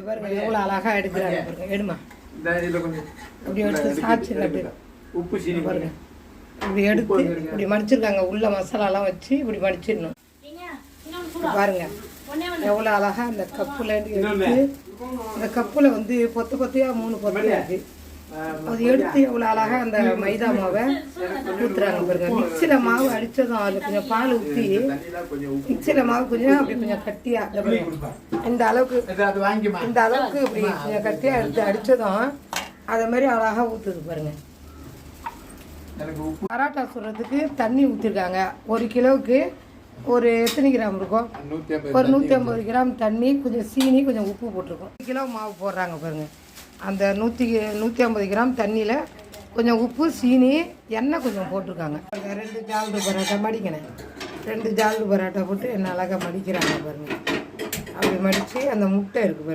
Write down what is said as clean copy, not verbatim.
பாருங்க எவ்வளோ அழகாக எடுக்கிறாங்க பாருங்க. எடுமா அப்படி எடுத்து சாய்ச்சி கட்டு உப்பு சீனி பாருங்க. இப்படி எடுத்து இப்படி மடிச்சிருக்காங்க. உள்ள மசாலாலாம் வச்சு இப்படி மடிச்சிடணும். பாருங்க எவ்வளோ அழகாக அந்த கப்பில் எடுத்து அந்த கப்பில் வந்து பொத்து பொத்தையாக 3 பொத்து இருக்கு. அது எடுத்து எவ்வளோ அழகாக அந்த மைதா மாவை ஊற்றுறாங்க பாருங்க. மிக்சியில் மாவு அடித்ததும் அதில் கொஞ்சம் பால் ஊற்றி மிக்சியில் மாவு கொஞ்சம் அப்படி கொஞ்சம் கட்டியாக இந்த அளவுக்கு இப்படி கொஞ்சம் கட்டியாக எடுத்து அடித்ததும் அதை மாதிரி அழகாக ஊற்றுது பாருங்க. பரோட்டா சுடுறதுக்கு தண்ணி ஊற்றிருக்காங்க. 1 கிலோவுக்கு ஒரு எத்தனை கிராம் இருக்கும்? ஒரு 150 கிராம் தண்ணி, கொஞ்சம் சீனி, கொஞ்சம் உப்பு போட்டிருக்கோம். 1 கிலோ மாவு போடுறாங்க பாருங்க. அந்த 150 கிராம் தண்ணியில் கொஞ்சம் உப்பு, சீனி, எண்ணெய் கொஞ்சம் போட்டிருக்காங்க. 2 ஜால்டு பரோட்டா மடிக்கினேன். 2 ஜால்டு பரோட்டா போட்டு என்ன அழகாக மடிக்கிறாங்க பாருங்க. அப்படி மடித்து அந்த முட்டை இருக்குது பாருங்க.